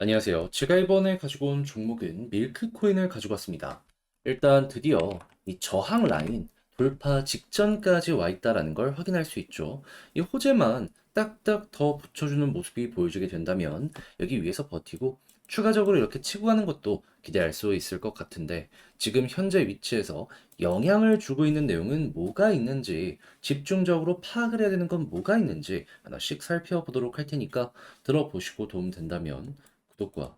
안녕하세요. 제가 이번에 가지고 온 종목은 밀크코인을 가지고 왔습니다. 일단 드디어 이 저항 라인 돌파 직전까지 와 있다라는 걸 확인할 수 있죠. 이 호재만 딱딱 더 붙여주는 모습이 보여지게 된다면 여기 위에서 버티고 추가적으로 이렇게 치고 가는 것도 기대할 수 있을 것 같은데 지금 현재 위치에서 영향을 주고 있는 내용은 뭐가 있는지 집중적으로 파악을 해야 되는 건 뭐가 있는지 하나씩 살펴보도록 할 테니까 들어보시고 도움 된다면 구독과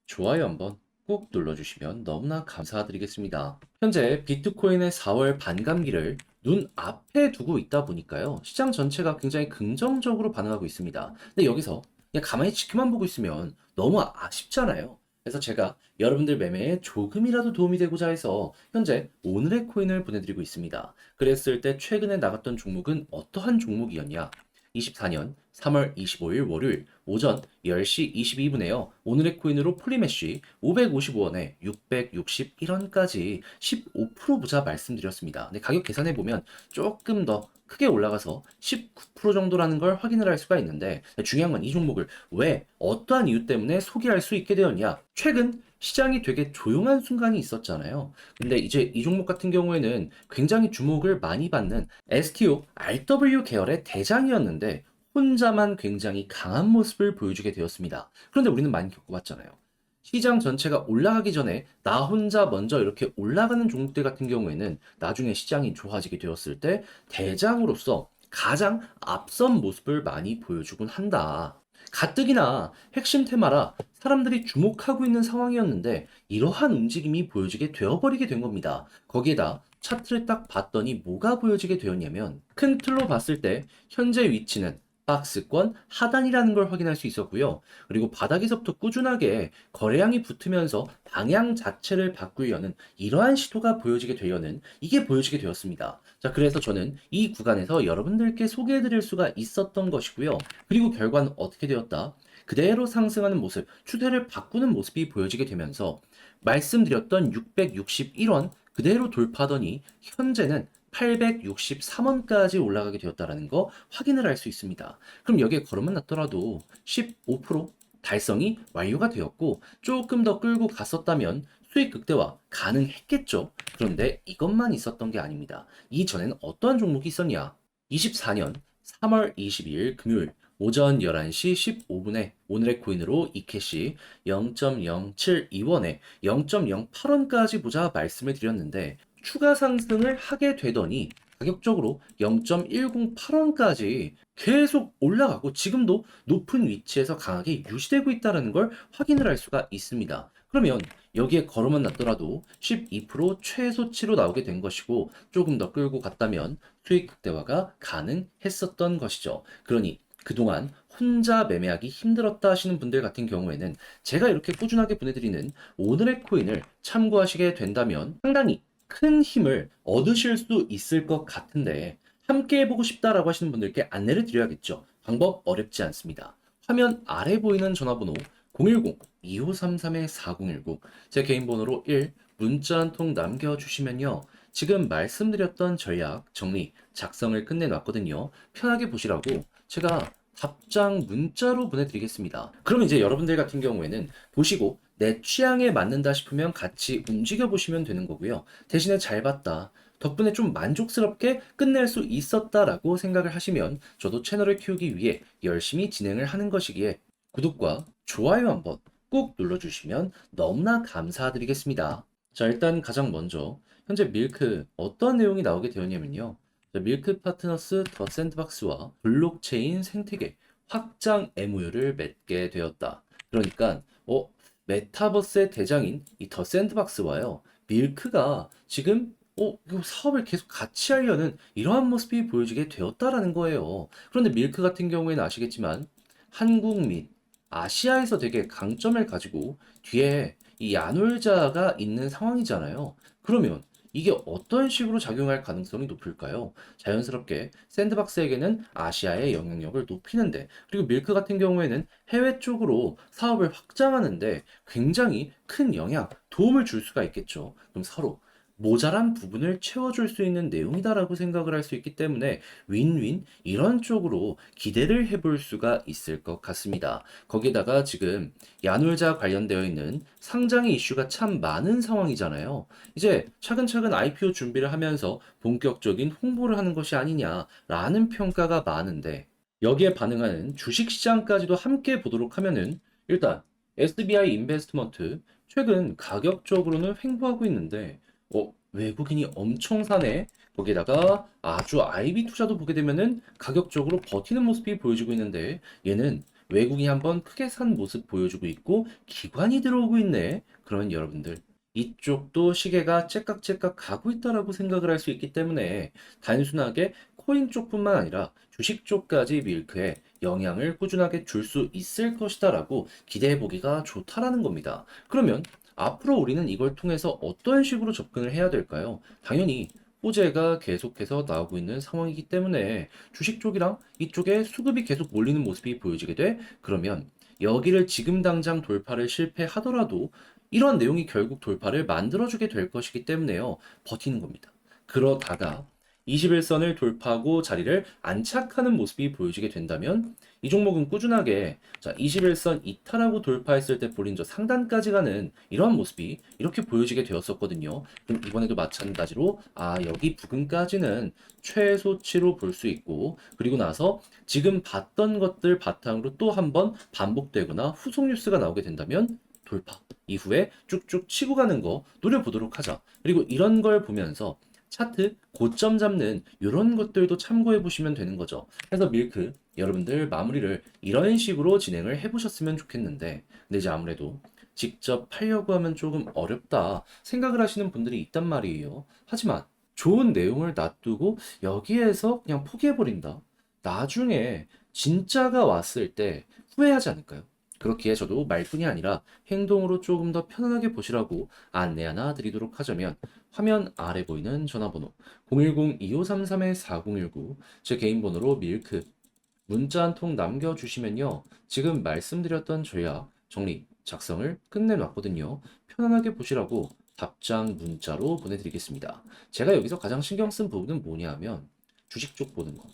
좋아요 한번 꼭 눌러주시면 너무나 감사드리겠습니다. 현재 비트코인의 4월 반감기를 눈앞에 두고 있다 보니까요. 시장 전체가 굉장히 긍정적으로 반응하고 있습니다. 근데 여기서 그냥 가만히 지켜만 보고 있으면 너무 아쉽잖아요. 그래서 제가 여러분들 매매에 조금이라도 도움이 되고자 해서 현재 오늘의 코인을 보내드리고 있습니다. 그랬을 때 최근에 나갔던 종목은 어떠한 종목이었냐? 24년 3월 25일 월요일 오전 10시 22분에요. 오늘의 코인으로 폴리메쉬 555원에 661원까지 15% 보자 말씀드렸습니다. 근데 가격 계산해 보면 조금 더 크게 올라가서 19% 정도라는 걸 확인을 할 수가 있는데 중요한 건 이 종목을 왜 어떠한 이유 때문에 소개할 수 있게 되었냐? 최근 시장이 되게 조용한 순간이 있었잖아요. 근데 이제 이 종목 같은 경우에는 굉장히 주목을 많이 받는 STO, RW 계열의 대장이었는데 혼자만 굉장히 강한 모습을 보여주게 되었습니다. 그런데 우리는 많이 겪어봤잖아요. 시장 전체가 올라가기 전에 나 혼자 먼저 이렇게 올라가는 종목들 같은 경우에는 나중에 시장이 좋아지게 되었을 때 대장으로서 가장 앞선 모습을 많이 보여주곤 한다. 가뜩이나 핵심 테마라 사람들이 주목하고 있는 상황이었는데 이러한 움직임이 보여지게 되어버리게 된 겁니다. 거기에다 차트를 딱 봤더니 뭐가 보여지게 되었냐면 큰 틀로 봤을 때 현재 위치는 박스권 하단이라는 걸 확인할 수 있었고요. 그리고 바닥에서부터 꾸준하게 거래량이 붙으면서 방향 자체를 바꾸려는 이러한 시도가 보여지게 되려는 이게 보여지게 되었습니다. 자, 그래서 저는 이 구간에서 여러분들께 소개해 드릴 수가 있었던 것이고요. 그리고 결과는 어떻게 되었다? 그대로 상승하는 모습, 추세를 바꾸는 모습이 보여지게 되면서 말씀드렸던 661원 그대로 돌파하더니 현재는 863원까지 올라가게 되었다는 거 확인을 할 수 있습니다. 그럼 여기에 걸음만 났더라도 15% 달성이 완료가 되었고 조금 더 끌고 갔었다면 수익 극대화 가능했겠죠. 그런데 이것만 있었던 게 아닙니다. 이전에는 어떠한 종목이 있었냐? 24년 3월 22일 금요일 오전 11시 15분에 오늘의 코인으로 이캐시 0.072원에 0.08원까지 보자 말씀을 드렸는데 추가 상승을 하게 되더니 가격적으로 0.108원까지 계속 올라가고 지금도 높은 위치에서 강하게 유지되고 있다는 걸 확인을 할 수가 있습니다. 그러면 여기에 걸어만 놨더라도 12% 최소치로 나오게 된 것이고 조금 더 끌고 갔다면 수익 극대화가 가능했었던 것이죠. 그러니 그동안 혼자 매매하기 힘들었다 하시는 분들 같은 경우에는 제가 이렇게 꾸준하게 보내드리는 오늘의 코인을 참고하시게 된다면 상당히 큰 힘을 얻으실 수 있을 것 같은데 함께 해보고 싶다라고 하시는 분들께 안내를 드려야겠죠. 방법 어렵지 않습니다. 화면 아래 보이는 전화번호 010-2533-4019 제 개인 번호로 1 문자 한 통 남겨주시면요. 지금 말씀드렸던 전략 정리 작성을 끝내놨거든요. 편하게 보시라고 제가 답장 문자로 보내드리겠습니다. 그럼 이제 여러분들 같은 경우에는 보시고 내 취향에 맞는다 싶으면 같이 움직여 보시면 되는 거고요. 대신에 잘 봤다. 덕분에 좀 만족스럽게 끝낼 수 있었다라고 생각을 하시면 저도 채널을 키우기 위해 열심히 진행을 하는 것이기에 구독과 좋아요 한번 꼭 눌러주시면 너무나 감사드리겠습니다. 자, 일단 가장 먼저 현재 밀크 어떤 내용이 나오게 되었냐면요. 자, 밀크 파트너스 더 샌드박스와 블록체인 생태계 확장 MOU를 맺게 되었다. 그러니까 메타버스의 대장인 이 더 샌드박스와요. 밀크가 지금 이거 사업을 계속 같이 하려는 이러한 모습이 보여지게 되었다라는 거예요. 그런데 밀크 같은 경우에는 아시겠지만 한국 및 아시아에서 되게 강점을 가지고 뒤에 이 야놀자가 있는 상황이잖아요. 그러면 이게 어떤 식으로 작용할 가능성이 높을까요? 자연스럽게 샌드박스에게는 아시아의 영향력을 높이는데, 그리고 밀크 같은 경우에는 해외 쪽으로 사업을 확장하는데 굉장히 큰 영향, 도움을 줄 수가 있겠죠. 그럼 서로 모자란 부분을 채워줄 수 있는 내용이다라고 생각을 할 수 있기 때문에 윈윈 이런 쪽으로 기대를 해볼 수가 있을 것 같습니다. 거기다가 지금 야놀자 관련되어 있는 상장의 이슈가 참 많은 상황이잖아요. 이제 차근차근 IPO 준비를 하면서 본격적인 홍보를 하는 것이 아니냐라는 평가가 많은데 여기에 반응하는 주식시장까지도 함께 보도록 하면은 일단 SBI 인베스트먼트 최근 가격적으로는 횡보하고 있는데 외국인이 엄청 사네. 거기에다가 아주 IB 투자도 보게 되면은 가격적으로 버티는 모습이 보여지고 있는데 얘는 외국인이 한번 크게 산 모습 보여주고 있고 기관이 들어오고 있네. 그러면 여러분들 이쪽도 시계가 째깍째깍 가고 있다라고 생각을 할 수 있기 때문에 단순하게 코인 쪽뿐만 아니라 주식 쪽까지 밀크에 영향을 꾸준하게 줄 수 있을 것이다라고 기대해 보기가 좋다라는 겁니다. 그러면 앞으로 우리는 이걸 통해서 어떤 식으로 접근을 해야 될까요? 당연히 호재가 계속해서 나오고 있는 상황이기 때문에 주식 쪽이랑 이쪽에 수급이 계속 몰리는 모습이 보여지게 돼. 그러면 여기를 지금 당장 돌파를 실패하더라도 이런 내용이 결국 돌파를 만들어주게 될 것이기 때문에요. 버티는 겁니다. 그러다가 21선을 돌파하고 자리를 안착하는 모습이 보여지게 된다면 이 종목은 꾸준하게 21선 이탈하고 돌파했을 때 볼린저 상단까지 가는 이러한 모습이 이렇게 보여지게 되었었거든요. 그럼 이번에도 마찬가지로 여기 부근까지는 최소치로 볼 수 있고 그리고 나서 지금 봤던 것들 바탕으로 또 한번 반복되거나 후속 뉴스가 나오게 된다면 돌파 이후에 쭉쭉 치고 가는 거 노려보도록 하자. 그리고 이런 걸 보면서 차트 고점 잡는 이런 것들도 참고해 보시면 되는 거죠. 그래서 밀크 여러분들 마무리를 이런 식으로 진행을 해보셨으면 좋겠는데 근데 이제 아무래도 직접 팔려고 하면 조금 어렵다 생각을 하시는 분들이 있단 말이에요. 하지만 좋은 내용을 놔두고 여기에서 그냥 포기해버린다. 나중에 진짜가 왔을 때 후회하지 않을까요? 그렇기에 저도 말뿐이 아니라 행동으로 조금 더 편안하게 보시라고 안내 하나 드리도록 하자면 화면 아래 보이는 전화번호 010-2533-4019 제 개인 번호로 밀크 문자 한 통 남겨주시면요. 지금 말씀드렸던 전략 정리 작성을 끝내놨거든요. 편안하게 보시라고 답장 문자로 보내드리겠습니다. 제가 여기서 가장 신경 쓴 부분은 뭐냐 하면 주식 쪽 보는 거.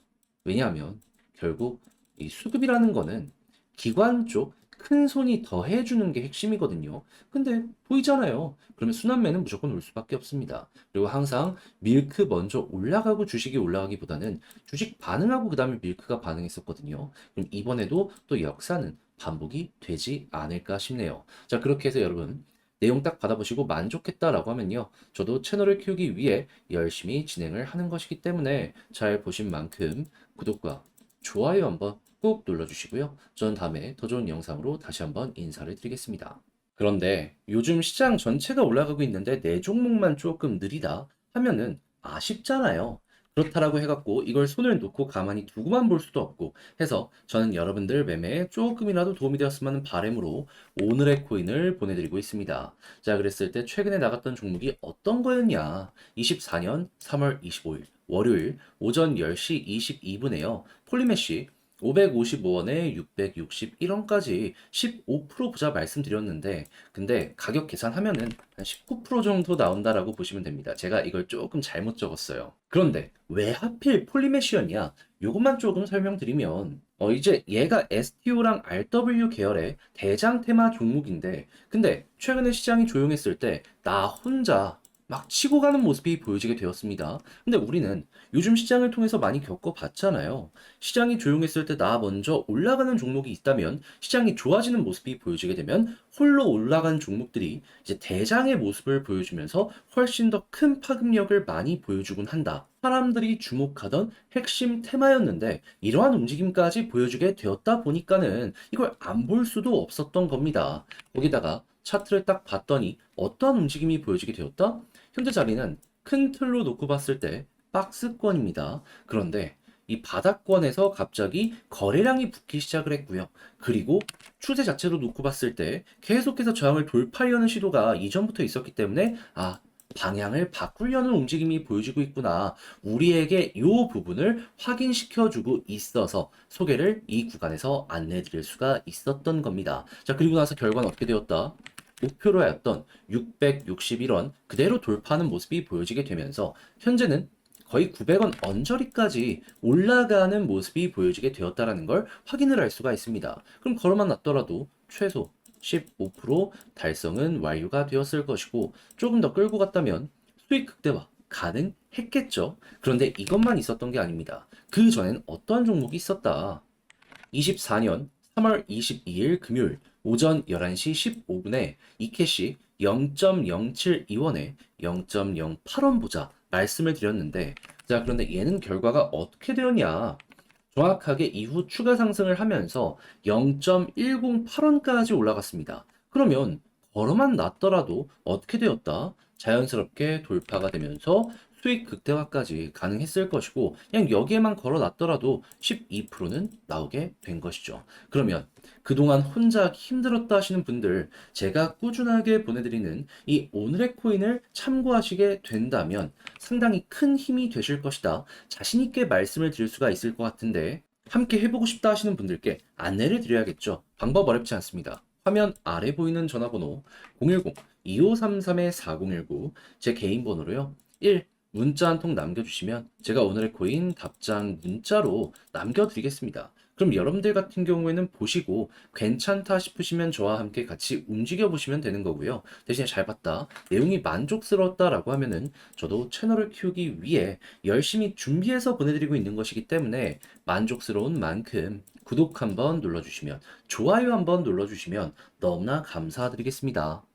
왜냐하면 결국 이 수급이라는 거는 기관 쪽 큰 손이 더 해주는 게 핵심이거든요. 근데 보이잖아요. 그러면 순환매는 무조건 올 수밖에 없습니다. 그리고 항상 밀크 먼저 올라가고 주식이 올라가기보다는 주식 반응하고 그 다음에 밀크가 반응했었거든요. 그럼 이번에도 또 역사는 반복이 되지 않을까 싶네요. 자, 그렇게 해서 여러분 내용 딱 받아보시고 만족했다라고 하면요. 저도 채널을 키우기 위해 열심히 진행을 하는 것이기 때문에 잘 보신 만큼 구독과 좋아요 한번 꾹 눌러주시고요. 전 다음에 더 좋은 영상으로 다시 한번 인사를 드리겠습니다. 그런데 요즘 시장 전체가 올라가고 있는데 내 종목만 조금 느리다 하면은 아쉽잖아요. 그렇다라고 해갖고 이걸 손을 놓고 가만히 두고만 볼 수도 없고 해서 저는 여러분들 매매에 조금이라도 도움이 되었으면 하는 바람으로 오늘의 코인을 보내드리고 있습니다. 자, 그랬을 때 최근에 나갔던 종목이 어떤 거였냐? 24년 3월 25일 월요일 오전 10시 22분에요. 폴리메쉬 555원에 661원까지 15% 보자 말씀드렸는데 근데 가격 계산하면은 한 19% 정도 나온다라고 보시면 됩니다. 제가 이걸 조금 잘못 적었어요. 그런데 왜 하필 폴리메쉬였냐? 요것만 조금 설명드리면 이제 얘가 STO랑 RW 계열의 대장 테마 종목인데 근데 최근에 시장이 조용했을 때 나 혼자 막 치고 가는 모습이 보여지게 되었습니다. 근데 우리는 요즘 시장을 통해서 많이 겪어봤잖아요. 시장이 조용했을 때 나 먼저 올라가는 종목이 있다면 시장이 좋아지는 모습이 보여지게 되면 홀로 올라간 종목들이 이제 대장의 모습을 보여주면서 훨씬 더 큰 파급력을 많이 보여주곤 한다. 사람들이 주목하던 핵심 테마였는데 이러한 움직임까지 보여주게 되었다 보니까는 이걸 안 볼 수도 없었던 겁니다. 거기다가 차트를 딱 봤더니 어떠한 움직임이 보여지게 되었다? 현재 자리는 큰 틀로 놓고 봤을 때 박스권입니다. 그런데 이 바닥권에서 갑자기 거래량이 붙기 시작을 했고요. 그리고 추세 자체로 놓고 봤을 때 계속해서 저항을 돌파하려는 시도가 이전부터 있었기 때문에 방향을 바꾸려는 움직임이 보여지고 있구나. 우리에게 이 부분을 확인시켜주고 있어서 소개를 이 구간에서 안내해 드릴 수가 있었던 겁니다. 자, 그리고 나서 결과는 어떻게 되었다? 목표로 하였던 661원 그대로 돌파하는 모습이 보여지게 되면서 현재는 거의 900원 언저리까지 올라가는 모습이 보여지게 되었다라는 걸 확인을 할 수가 있습니다. 그럼 걸어만 놨더라도 최소 15% 달성은 완료가 되었을 것이고 조금 더 끌고 갔다면 수익 극대화 가능했겠죠. 그런데 이것만 있었던 게 아닙니다. 그 전엔 어떠한 종목이 있었다. 24년 3월 22일 금요일 오전 11시 15분에 이캐시 0.072원에 0.08원 보자 말씀을 드렸는데 자 그런데 얘는 결과가 어떻게 되었냐 정확하게 이후 추가 상승을 하면서 0.108원까지 올라갔습니다. 그러면 걸어만 놨더라도 어떻게 되었다? 자연스럽게 돌파가 되면서 수익 극대화까지 가능했을 것이고 그냥 여기에만 걸어 놨더라도 12%는 나오게 된 것이죠. 그러면 그동안 혼자 하기 힘들었다 하시는 분들 제가 꾸준하게 보내드리는 이 오늘의 코인을 참고하시게 된다면 상당히 큰 힘이 되실 것이다. 자신 있게 말씀을 드릴 수가 있을 것 같은데 함께 해보고 싶다 하시는 분들께 안내를 드려야겠죠. 방법 어렵지 않습니다. 화면 아래 보이는 전화번호 010-2533-4019 제 개인 번호로요. 1. 문자 한 통 남겨주시면 제가 오늘의 코인 답장 문자로 남겨드리겠습니다. 그럼 여러분들 같은 경우에는 보시고 괜찮다 싶으시면 저와 함께 같이 움직여 보시면 되는 거고요. 대신에 잘 봤다, 내용이 만족스러웠다라고 하면은 저도 채널을 키우기 위해 열심히 준비해서 보내드리고 있는 것이기 때문에 만족스러운 만큼 구독 한번 눌러주시면 좋아요 한번 눌러주시면 너무나 감사드리겠습니다.